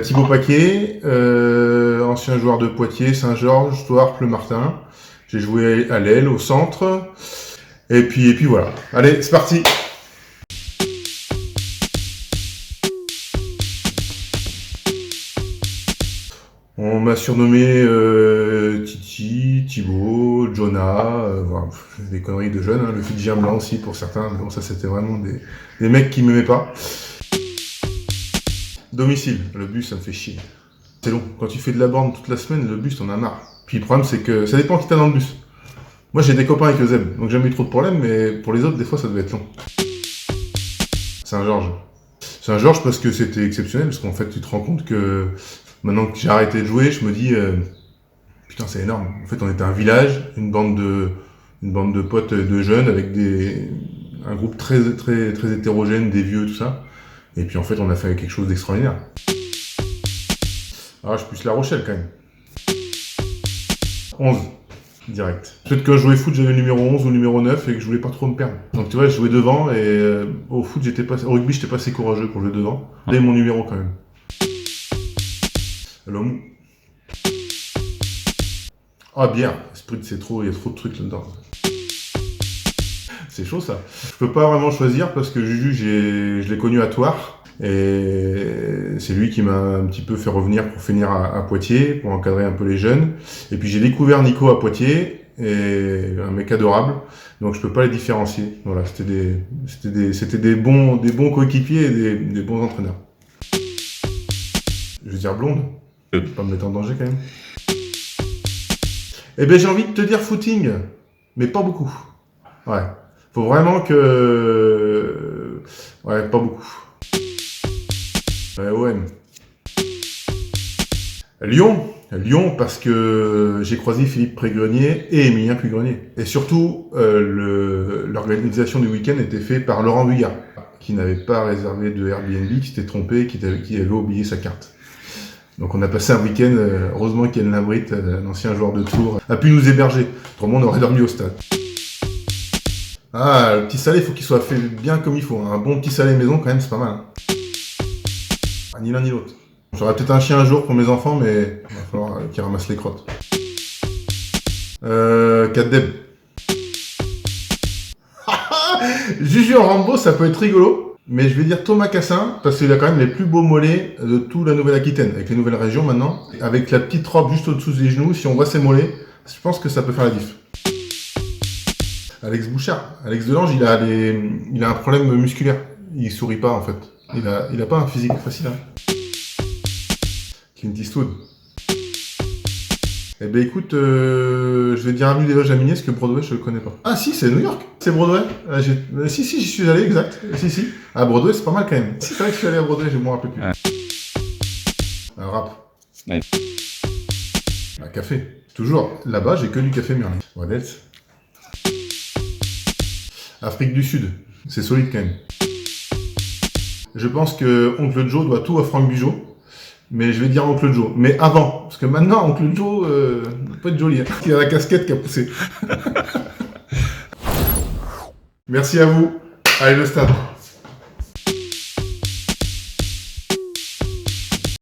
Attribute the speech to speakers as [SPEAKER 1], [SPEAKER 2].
[SPEAKER 1] Thibaut Paquet, ancien joueur de Poitiers, Saint-Georges, Thouars, Le Martin. J'ai joué à l'aile, au centre. Et puis voilà. Allez, c'est parti. On m'a surnommé Titi, Thibaut, Jonah, voilà, des conneries de jeunes, hein, le Fidjien blanc aussi pour certains, mais bon ça c'était vraiment des mecs qui m'aimaient pas. Domicile, le bus ça me fait chier. C'est long, quand tu fais de la borne toute la semaine, le bus t'en as marre. Puis le problème c'est que ça dépend qui t'as dans le bus. Moi j'ai des copains avec Euseb, donc j'ai jamais eu trop de problèmes, mais pour les autres des fois ça devait être long. Saint-Georges. Saint-Georges parce que c'était exceptionnel, parce qu'en fait tu te rends compte que maintenant que j'ai arrêté de jouer, je me dis putain c'est énorme. En fait on était un village, une bande de potes de jeunes avec un groupe très hétérogène, des vieux tout ça. Et puis en fait on a fait quelque chose d'extraordinaire. Ah je suis plus La Rochelle quand même. 11 direct. Peut-être que quand je jouais foot j'avais le numéro 11 ou le numéro 9 et que je voulais pas trop me perdre. Donc tu vois je jouais devant et au foot au rugby j'étais pas assez courageux pour jouer devant. Dès mon numéro quand même. L'homme. Ah bière, Sprite c'est trop, il y a trop de trucs là-dedans. C'est chaud ça. Je peux pas vraiment choisir parce que Juju je l'ai connu à Thouars et c'est lui qui m'a un petit peu fait revenir pour finir à Poitiers, pour encadrer un peu les jeunes. Et puis j'ai découvert Nico à Poitiers, et un mec adorable, donc je peux pas les différencier. Voilà, c'était des bons coéquipiers et des bons entraîneurs. Je veux dire blonde. Je vais pas me mettre en danger quand même. Eh ben j'ai envie de te dire footing, mais pas beaucoup. Ouais. Faut vraiment que... Ouais, pas beaucoup. Ouais, OM. Lyon parce que j'ai croisé Philippe Prégrenier et Émilien Pugrenier. Et surtout, l'organisation du week-end était faite par Laurent Bugard, qui n'avait pas réservé de Airbnb, qui s'était trompé, qui avait oublié sa carte. Donc on a passé un week-end, heureusement qu'Yann Labrit, un ancien joueur de Tours, a pu nous héberger. Autrement on aurait dormi au stade. Ah, le petit salé, il faut qu'il soit fait bien comme il faut. Un bon petit salé maison, quand même, c'est pas mal. Hein. Ah, ni l'un ni l'autre. J'aurais peut-être un chien un jour pour mes enfants, mais il va falloir qu'ils ramassent les crottes. 4 Deb. Juju en Rambo, ça peut être rigolo. Mais je vais dire Thomas Cassin, parce qu'il a quand même les plus beaux mollets de toute la Nouvelle-Aquitaine, avec les nouvelles régions maintenant. Avec la petite robe juste au-dessous des genoux, si on voit ses mollets, je pense que ça peut faire la diff. Alex Bouchard. Alex Delange, il a un problème musculaire. Il sourit pas, en fait. Il a pas un physique facile, hein. Clint Eastwood. Eh ben écoute, je vais dire avenue des Loges à Minier, parce que Broadway, je le connais pas. Ah si, c'est New York. C'est Broadway. Si, j'y suis allé, exact. Si. À Broadway, c'est pas mal quand même. Si, c'est vrai que je suis allé à Broadway, je me rappelle plus. Un rap.
[SPEAKER 2] Ouais.
[SPEAKER 1] Un café. Toujours. Là-bas, j'ai que du café Merlin. Wadels. Afrique du Sud. C'est solide quand même. Je pense que Oncle Joe doit tout à Franck Bugeaud. Mais je vais dire Oncle Joe. Mais avant. Parce que maintenant, Oncle Joe, peut être joli. Hein. Il a la casquette qui a poussé. Merci à vous. Allez, le stade.